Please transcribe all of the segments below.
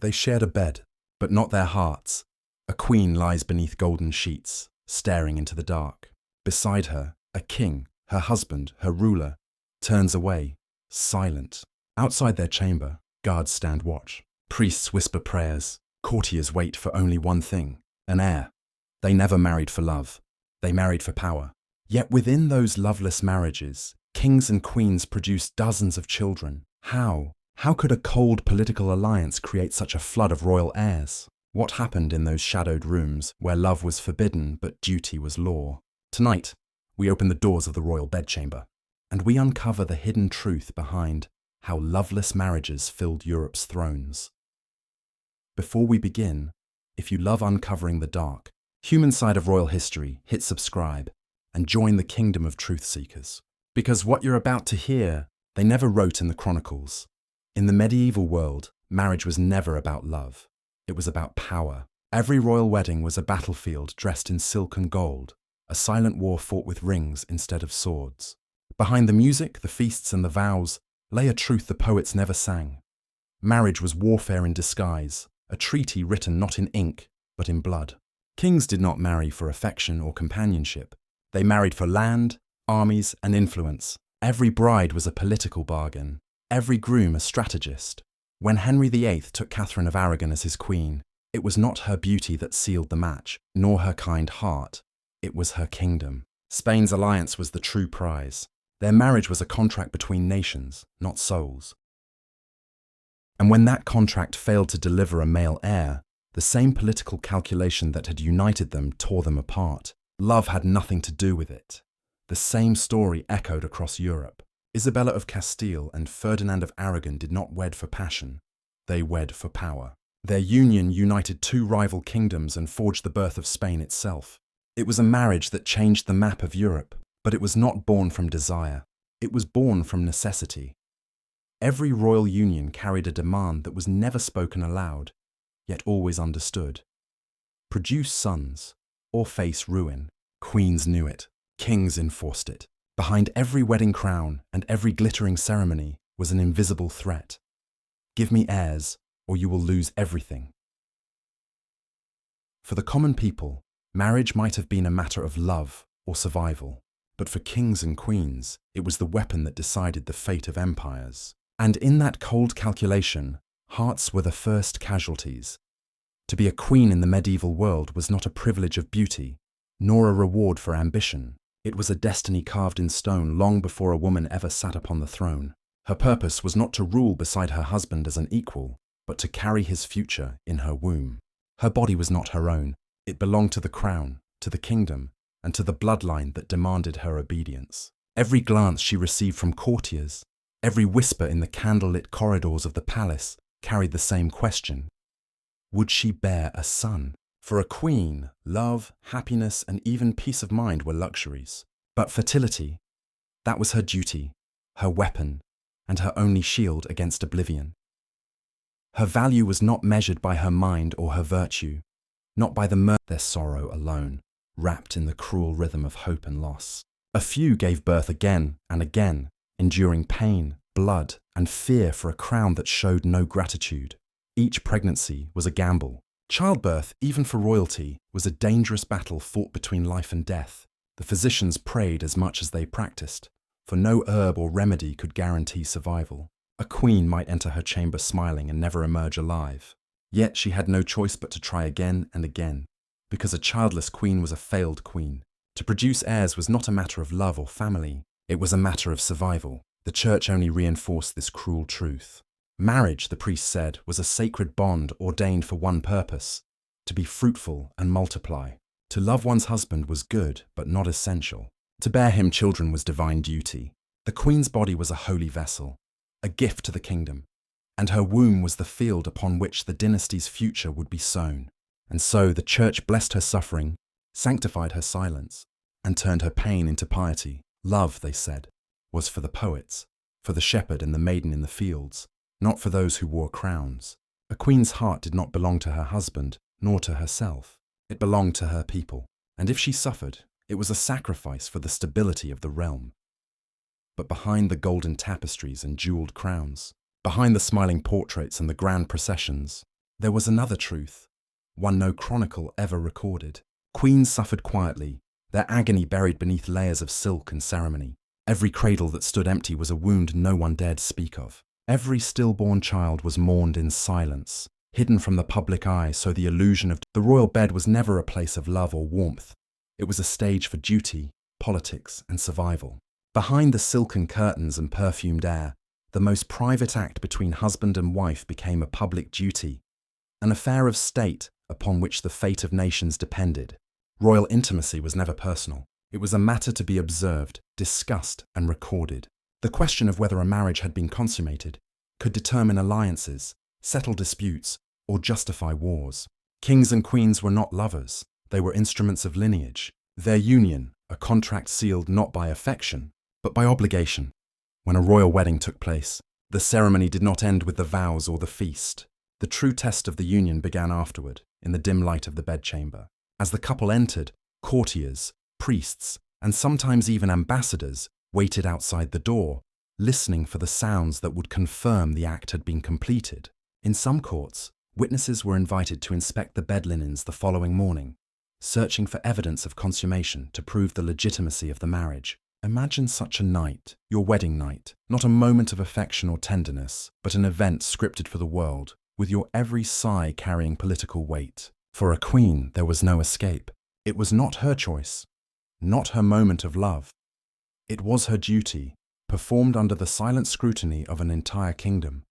They shared a bed, but not their hearts. A queen lies beneath golden sheets, staring into the dark. Beside her, a king, her husband, her ruler, turns away, silent. Outside their chamber, guards stand watch. Priests whisper prayers. Courtiers wait for only one thing, an heir. They never married for love. They married for power. Yet within those loveless marriages, kings and queens produced dozens of children. How? How could a cold political alliance create such a flood of royal heirs? What happened in those shadowed rooms where love was forbidden but duty was law? Tonight, we open the doors of the royal bedchamber, and we uncover the hidden truth behind how loveless marriages filled Europe's thrones. Before we begin, if you love uncovering the dark, human side of royal history, hit subscribe and join the kingdom of truth seekers. Because what you're about to hear, they never wrote in the chronicles. In the medieval world, marriage was never about love. It was about power. Every royal wedding was a battlefield dressed in silk and gold, a silent war fought with rings instead of swords. Behind the music, the feasts and the vows lay a truth the poets never sang. Marriage was warfare in disguise, a treaty written not in ink, but in blood. Kings did not marry for affection or companionship. They married for land, armies, and influence. Every bride was a political bargain, every groom a strategist. When Henry VIII took Catherine of Aragon as his queen, it was not her beauty that sealed the match, nor her kind heart. It was her kingdom. Spain's alliance was the true prize. Their marriage was a contract between nations, not souls. And when that contract failed to deliver a male heir, the same political calculation that had united them tore them apart. Love had nothing to do with it. The same story echoed across Europe. Isabella of Castile and Ferdinand of Aragon did not wed for passion. They wed for power. Their union united two rival kingdoms and forged the birth of Spain itself. It was a marriage that changed the map of Europe, but it was not born from desire. It was born from necessity. Every royal union carried a demand that was never spoken aloud, yet always understood. Produce sons, or face ruin. Queens knew it. Kings enforced it. Behind every wedding crown and every glittering ceremony was an invisible threat. Give me heirs, or you will lose everything. For the common people, marriage might have been a matter of love or survival, but for kings and queens, it was the weapon that decided the fate of empires. And in that cold calculation, hearts were the first casualties. To be a queen in the medieval world was not a privilege of beauty, nor a reward for ambition. It was a destiny carved in stone long before a woman ever sat upon the throne. Her purpose was not to rule beside her husband as an equal, but to carry his future in her womb. Her body was not her own. It belonged to the crown, to the kingdom, and to the bloodline that demanded her obedience. Every glance she received from courtiers, every whisper in the candlelit corridors of the palace carried the same question. Would she bear a son? For a queen, love, happiness, and even peace of mind were luxuries. But fertility, that was her duty, her weapon, and her only shield against oblivion. Her value was not measured by her mind or her virtue, not by their sorrow alone, wrapped in the cruel rhythm of hope and loss. A few gave birth again and again, enduring pain, blood, and fear for a crown that showed no gratitude. Each pregnancy was a gamble. Childbirth, even for royalty, was a dangerous battle fought between life and death. The physicians prayed as much as they practiced, for no herb or remedy could guarantee survival. A queen might enter her chamber smiling and never emerge alive. Yet she had no choice but to try again and again, because a childless queen was a failed queen. To produce heirs was not a matter of love or family, it was a matter of survival. The church only reinforced this cruel truth. Marriage, the priest said, was a sacred bond ordained for one purpose, to be fruitful and multiply. To love one's husband was good, but not essential. To bear him children was divine duty. The queen's body was a holy vessel, a gift to the kingdom, and her womb was the field upon which the dynasty's future would be sown. And so the church blessed her suffering, sanctified her silence, and turned her pain into piety. Love, they said, was for the poets, for the shepherd and the maiden in the fields, not for those who wore crowns. A queen's heart did not belong to her husband, nor to herself. It belonged to her people, and if she suffered, it was a sacrifice for the stability of the realm. But behind the golden tapestries and jeweled crowns, behind the smiling portraits and the grand processions, There was another truth, one no chronicle ever recorded. Queens suffered quietly, their agony buried beneath layers of silk and ceremony. Every cradle that stood empty was a wound no one dared speak of. Every stillborn child was mourned in silence, hidden from the public eye, so the illusion of the royal bed was never a place of love or warmth. It was a stage for duty, politics, and survival. Behind the silken curtains and perfumed air, the most private act between husband and wife became a public duty, an affair of state upon which the fate of nations depended. Royal intimacy was never personal. It was a matter to be observed, discussed, and recorded. The question of whether a marriage had been consummated could determine alliances, settle disputes, or justify wars. Kings and queens were not lovers. They were instruments of lineage. Their union, a contract sealed not by affection, but by obligation. When a royal wedding took place, the ceremony did not end with the vows or the feast. The true test of the union began afterward, in the dim light of the bedchamber. As the couple entered, courtiers, priests, and sometimes even ambassadors waited outside the door, listening for the sounds that would confirm the act had been completed. In some courts, witnesses were invited to inspect the bed linens the following morning, searching for evidence of consummation to prove the legitimacy of the marriage. Imagine such a night, your wedding night, not a moment of affection or tenderness, but an event scripted for the world, with your every sigh carrying political weight. For a queen, there was no escape. It was not her choice, not her moment of love. It was her duty, performed under the silent scrutiny of an entire kingdom.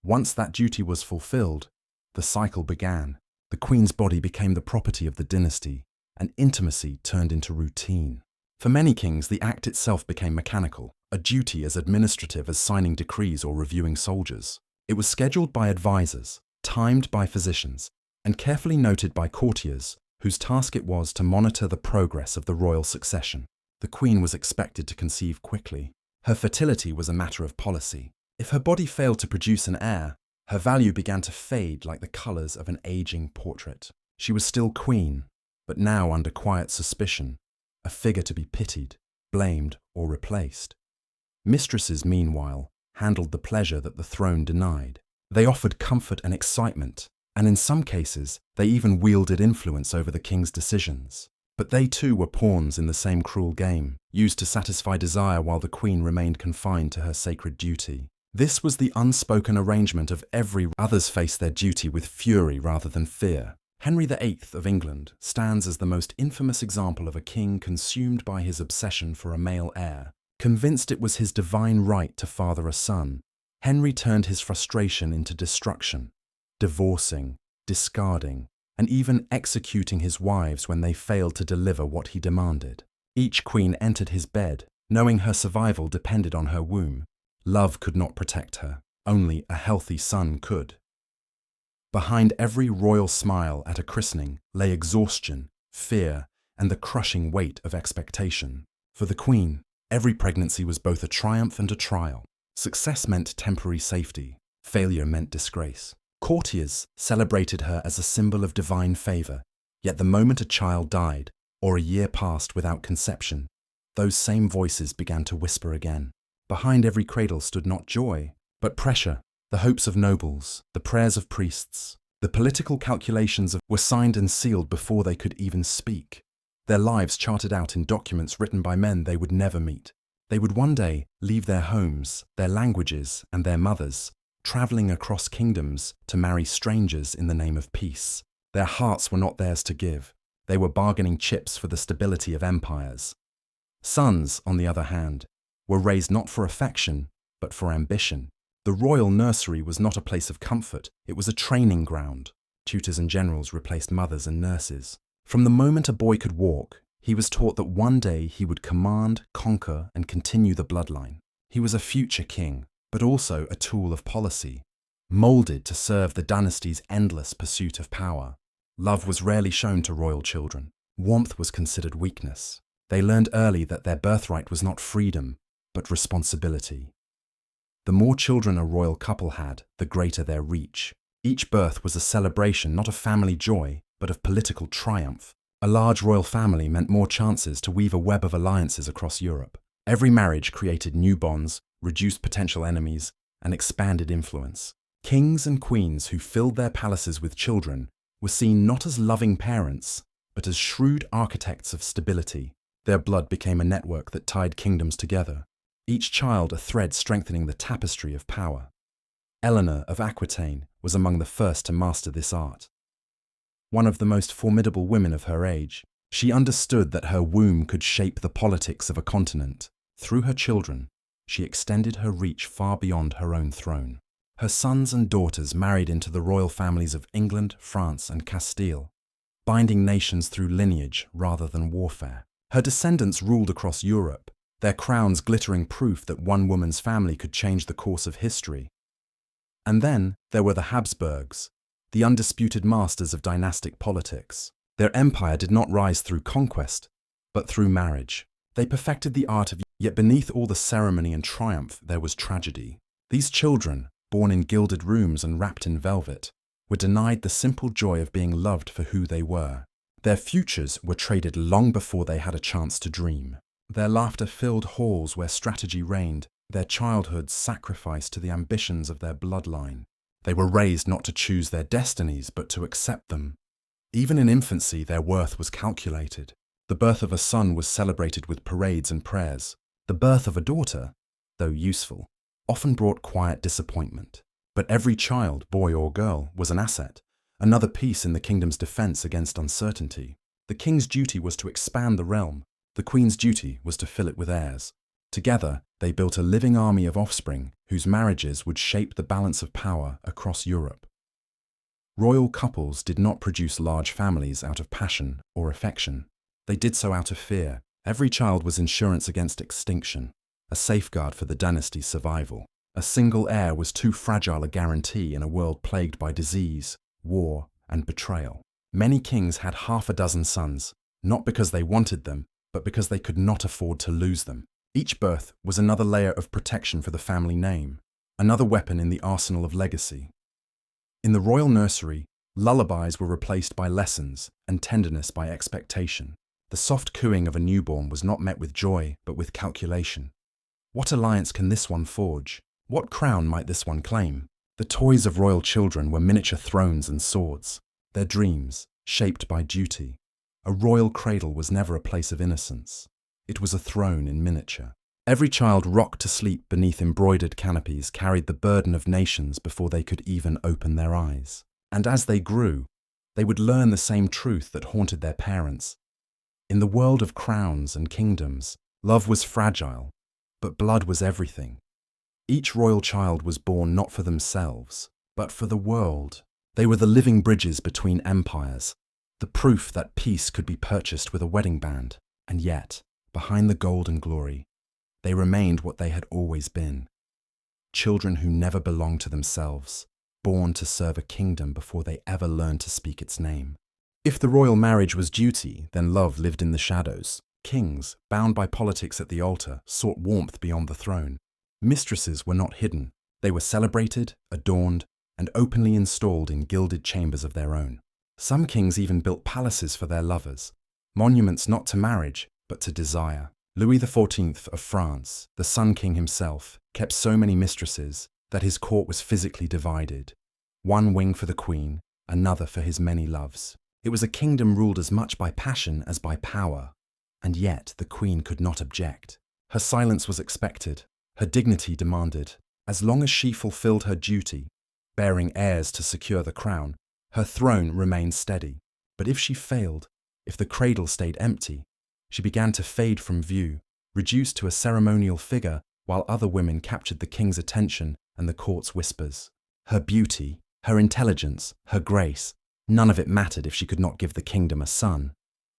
Once that duty was fulfilled, the cycle began. The queen's body became the property of the dynasty, and intimacy turned into routine. For many kings, the act itself became mechanical, a duty as administrative as signing decrees or reviewing soldiers. It was scheduled by advisors, timed by physicians, and carefully noted by courtiers, whose task it was to monitor the progress of the royal succession. The queen was expected to conceive quickly. Her fertility was a matter of policy. If her body failed to produce an heir, her value began to fade like the colours of an aging portrait. She was still queen, but now under quiet suspicion, a figure to be pitied, blamed, or replaced. Mistresses, meanwhile, handled the pleasure that the throne denied. They offered comfort and excitement, and in some cases, they even wielded influence over the king's decisions. But they too were pawns in the same cruel game, used to satisfy desire while the queen remained confined to her sacred duty. This was the unspoken arrangement of every others faced their duty with fury rather than fear. Henry VIII of England stands as the most infamous example of a king consumed by his obsession for a male heir. Convinced it was his divine right to father a son, Henry turned his frustration into destruction, divorcing, discarding, and even executing his wives when they failed to deliver what he demanded. Each queen entered his bed, knowing her survival depended on her womb. Love could not protect her, only a healthy son could. Behind every royal smile at a christening lay exhaustion, fear, and the crushing weight of expectation. For the queen, every pregnancy was both a triumph and a trial. Success meant temporary safety, failure meant disgrace. Courtiers celebrated her as a symbol of divine favour, yet the moment a child died, or a year passed without conception, those same voices began to whisper again. Behind every cradle stood not joy, but pressure. The hopes of nobles, the prayers of priests, the political calculations were signed and sealed before they could even speak. Their lives charted out in documents written by men they would never meet. They would one day leave their homes, their languages, and their mothers, travelling across kingdoms to marry strangers in the name of peace. Their hearts were not theirs to give. They were bargaining chips for the stability of empires. Sons, on the other hand, were raised not for affection, but for ambition. The royal nursery was not a place of comfort, it was a training ground. Tutors and generals replaced mothers and nurses. From the moment a boy could walk, he was taught that one day he would command, conquer, and continue the bloodline. He was a future king, but also a tool of policy, moulded to serve the dynasty's endless pursuit of power. Love was rarely shown to royal children. Warmth was considered weakness. They learned early that their birthright was not freedom, but responsibility. The more children a royal couple had, the greater their reach. Each birth was a celebration not of family joy, but of political triumph. A large royal family meant more chances to weave a web of alliances across Europe. Every marriage created new bonds, reduced potential enemies, and expanded influence. Kings and queens who filled their palaces with children were seen not as loving parents, but as shrewd architects of stability. Their blood became a network that tied kingdoms together, each child a thread strengthening the tapestry of power. Eleanor of Aquitaine was among the first to master this art. One of the most formidable women of her age, she understood that her womb could shape the politics of a continent. Through her children, she extended her reach far beyond her own throne. Her sons and daughters married into the royal families of England, France, and Castile, binding nations through lineage rather than warfare. Her descendants ruled across Europe, their crowns glittering proof that one woman's family could change the course of history. And then there were the Habsburgs, the undisputed masters of dynastic politics. Their empire did not rise through conquest, but through marriage. They perfected the art of, yet beneath all the ceremony and triumph there was tragedy. These children, born in gilded rooms and wrapped in velvet, were denied the simple joy of being loved for who they were. Their futures were traded long before they had a chance to dream. Their laughter filled halls where strategy reigned, their childhoods sacrificed to the ambitions of their bloodline. They were raised not to choose their destinies, but to accept them. Even in infancy, their worth was calculated. The birth of a son was celebrated with parades and prayers. The birth of a daughter, though useful, often brought quiet disappointment. But every child, boy or girl, was an asset, another piece in the kingdom's defense against uncertainty. The king's duty was to expand the realm. The queen's duty was to fill it with heirs. Together, they built a living army of offspring whose marriages would shape the balance of power across Europe. Royal couples did not produce large families out of passion or affection. They did so out of fear. Every child was insurance against extinction, a safeguard for the dynasty's survival. A single heir was too fragile a guarantee in a world plagued by disease, war, and betrayal. Many kings had half a dozen sons, not because they wanted them, but because they could not afford to lose them. Each birth was another layer of protection for the family name, another weapon in the arsenal of legacy. In the royal nursery, lullabies were replaced by lessons and tenderness by expectation. The soft cooing of a newborn was not met with joy, but with calculation. What alliance can this one forge? What crown might this one claim? The toys of royal children were miniature thrones and swords, their dreams shaped by duty. A royal cradle was never a place of innocence. It was a throne in miniature. Every child rocked to sleep beneath embroidered canopies carried the burden of nations before they could even open their eyes. And as they grew, they would learn the same truth that haunted their parents. In the world of crowns and kingdoms, love was fragile, but blood was everything. Each royal child was born not for themselves, but for the world. They were the living bridges between empires, the proof that peace could be purchased with a wedding band. And yet, behind the gold and glory, they remained what they had always been. Children who never belonged to themselves, born to serve a kingdom before they ever learned to speak its name. If the royal marriage was duty, then love lived in the shadows. Kings, bound by politics at the altar, sought warmth beyond the throne. Mistresses were not hidden. They were celebrated, adorned, and openly installed in gilded chambers of their own. Some kings even built palaces for their lovers, monuments not to marriage, but to desire. Louis XIV of France, the Sun King himself, kept so many mistresses that his court was physically divided. One wing for the queen, another for his many loves. It was a kingdom ruled as much by passion as by power. And yet the queen could not object. Her silence was expected. Her dignity demanded. As long as she fulfilled her duty, bearing heirs to secure the crown, her throne remained steady. But if she failed, if the cradle stayed empty, she began to fade from view, reduced to a ceremonial figure while other women captured the king's attention and the court's whispers. Her beauty, her intelligence, her grace, none of it mattered if she could not give the kingdom a son.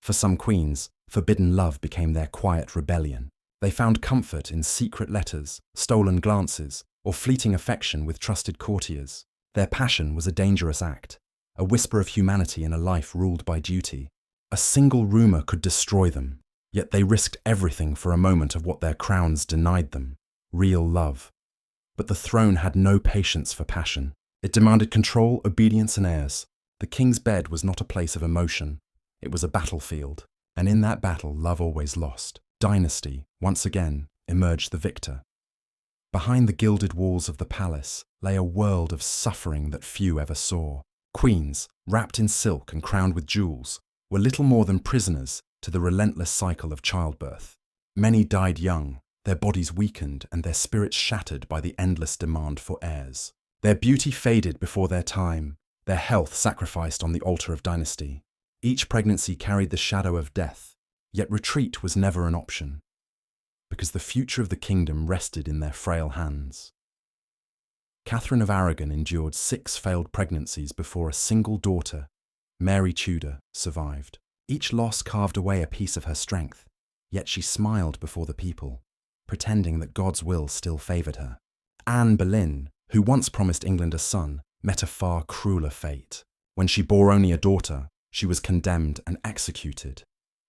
For some queens, forbidden love became their quiet rebellion. They found comfort in secret letters, stolen glances, or fleeting affection with trusted courtiers. Their passion was a dangerous act, a whisper of humanity in a life ruled by duty. A single rumor could destroy them, yet they risked everything for a moment of what their crowns denied them, real love. But the throne had no patience for passion. It demanded control, obedience, and heirs. The king's bed was not a place of emotion. It was a battlefield, and in that battle love always lost. Dynasty, once again, emerged the victor. Behind the gilded walls of the palace lay a world of suffering that few ever saw. Queens, wrapped in silk and crowned with jewels, were little more than prisoners to the relentless cycle of childbirth. Many died young, their bodies weakened and their spirits shattered by the endless demand for heirs. Their beauty faded before their time, their health sacrificed on the altar of dynasty. Each pregnancy carried the shadow of death, yet retreat was never an option, because the future of the kingdom rested in their frail hands. Catherine of Aragon endured 6 failed pregnancies before a single daughter, Mary Tudor, survived. Each loss carved away a piece of her strength, yet she smiled before the people, pretending that God's will still favoured her. Anne Boleyn, who once promised England a son, met a far crueler fate. When she bore only a daughter, she was condemned and executed.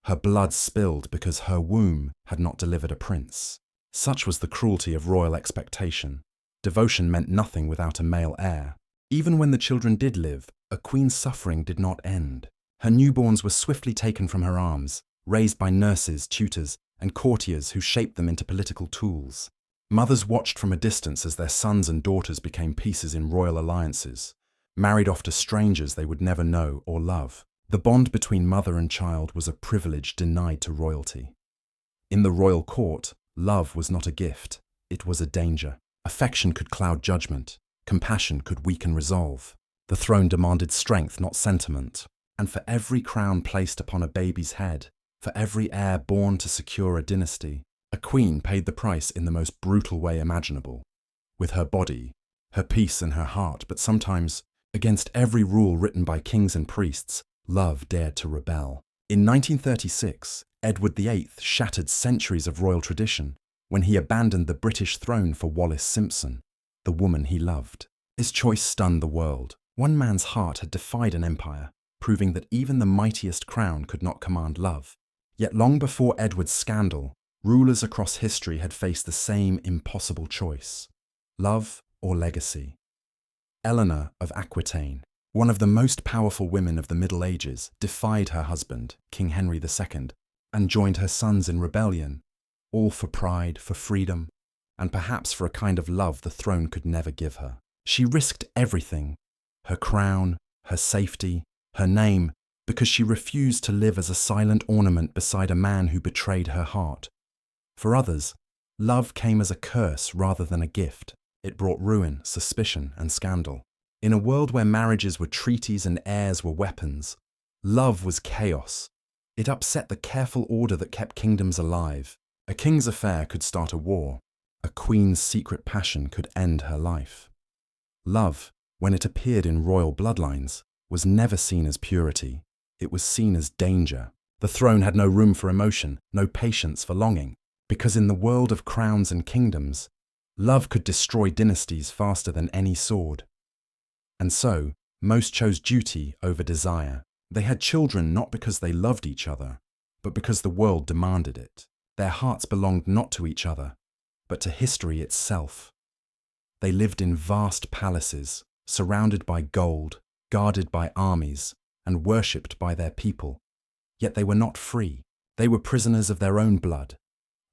Her blood spilled because her womb had not delivered a prince. Such was the cruelty of royal expectation. Devotion meant nothing without a male heir. Even when the children did live, a queen's suffering did not end. Her newborns were swiftly taken from her arms, raised by nurses, tutors, and courtiers who shaped them into political tools. Mothers watched from a distance as their sons and daughters became pieces in royal alliances, married off to strangers they would never know or love. The bond between mother and child was a privilege denied to royalty. In the royal court, love was not a gift, it was a danger. Affection could cloud judgment, compassion could weaken resolve. The throne demanded strength, not sentiment. And for every crown placed upon a baby's head, for every heir born to secure a dynasty, a queen paid the price in the most brutal way imaginable. With her body, her peace and her heart, but sometimes, against every rule written by kings and priests, love dared to rebel. In 1936, Edward VIII shattered centuries of royal tradition when he abandoned the British throne for Wallis Simpson, the woman he loved. His choice stunned the world. One man's heart had defied an empire, proving that even the mightiest crown could not command love. Yet long before Edward's scandal, rulers across history had faced the same impossible choice: love or legacy. Eleanor of Aquitaine, one of the most powerful women of the Middle Ages, defied her husband, King Henry II, and joined her sons in rebellion, all for pride, for freedom, and perhaps for a kind of love the throne could never give her. She risked everything: her crown, her safety, her name, because she refused to live as a silent ornament beside a man who betrayed her heart. For others, love came as a curse rather than a gift. It brought ruin, suspicion, and scandal. In a world where marriages were treaties and heirs were weapons, love was chaos. It upset the careful order that kept kingdoms alive. A king's affair could start a war. A queen's secret passion could end her life. Love, when it appeared in royal bloodlines, was never seen as purity. It was seen as danger. The throne had no room for emotion, no patience for longing, because in the world of crowns and kingdoms, love could destroy dynasties faster than any sword. And so, most chose duty over desire. They had children not because they loved each other, but because the world demanded it. Their hearts belonged not to each other, but to history itself. They lived in vast palaces, surrounded by gold, guarded by armies, and worshipped by their people. Yet they were not free. They were prisoners of their own blood,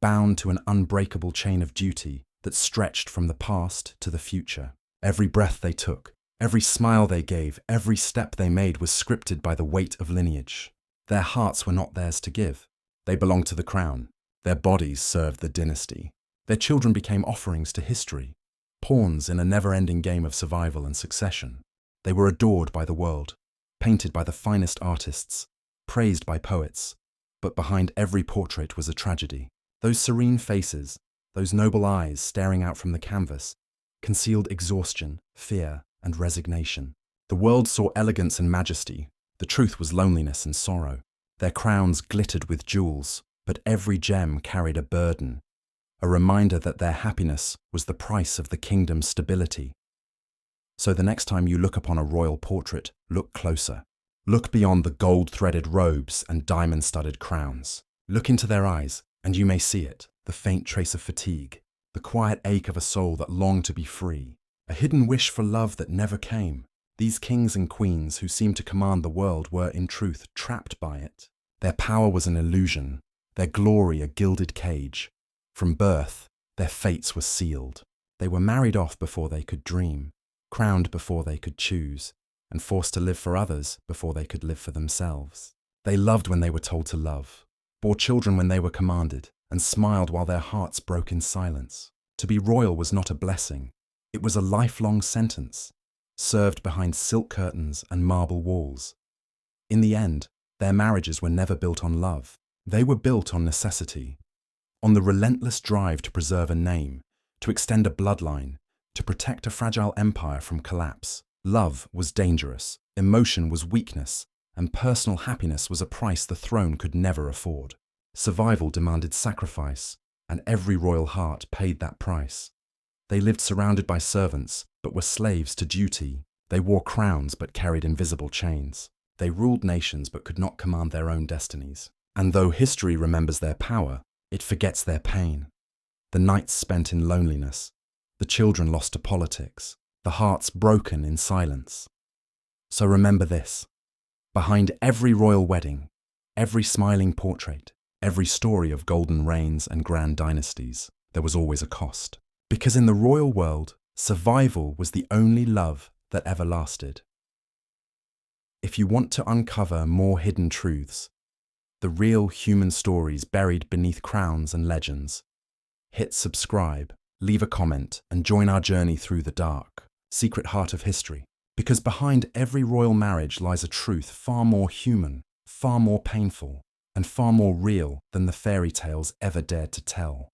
bound to an unbreakable chain of duty that stretched from the past to the future. Every breath they took, every smile they gave, every step they made was scripted by the weight of lineage. Their hearts were not theirs to give. They belonged to the crown. Their bodies served the dynasty. Their children became offerings to history, pawns in a never-ending game of survival and succession. They were adored by the world, painted by the finest artists, praised by poets, but behind every portrait was a tragedy. Those serene faces, those noble eyes staring out from the canvas, concealed exhaustion, fear, and resignation. The world saw elegance and majesty. The truth was loneliness and sorrow. Their crowns glittered with jewels, but every gem carried a burden, a reminder that their happiness was the price of the kingdom's stability. So the next time you look upon a royal portrait, look closer. Look beyond the gold-threaded robes and diamond-studded crowns. Look into their eyes, and you may see it, the faint trace of fatigue, the quiet ache of a soul that longed to be free, a hidden wish for love that never came. These kings and queens who seemed to command the world were, in truth, trapped by it. Their power was an illusion, their glory a gilded cage. From birth, their fates were sealed. They were married off before they could dream, crowned before they could choose, and forced to live for others before they could live for themselves. They loved when they were told to love, bore children when they were commanded, and smiled while their hearts broke in silence. To be royal was not a blessing. It was a lifelong sentence, served behind silk curtains and marble walls. In the end, their marriages were never built on love. They were built on necessity, on the relentless drive to preserve a name, to extend a bloodline, to protect a fragile empire from collapse. Love was dangerous, emotion was weakness, and personal happiness was a price the throne could never afford. Survival demanded sacrifice, and every royal heart paid that price. They lived surrounded by servants, but were slaves to duty. They wore crowns but carried invisible chains. They ruled nations but could not command their own destinies. And though history remembers their power, it forgets their pain. The nights spent in loneliness, the children lost to politics, the hearts broken in silence. So remember this: behind every royal wedding, every smiling portrait, every story of golden reigns and grand dynasties, there was always a cost. Because in the royal world, survival was the only love that ever lasted. If you want to uncover more hidden truths, the real human stories buried beneath crowns and legends, hit subscribe, leave a comment, and join our journey through the dark, secret heart of history. Because behind every royal marriage lies a truth far more human, far more painful, and far more real than the fairy tales ever dared to tell.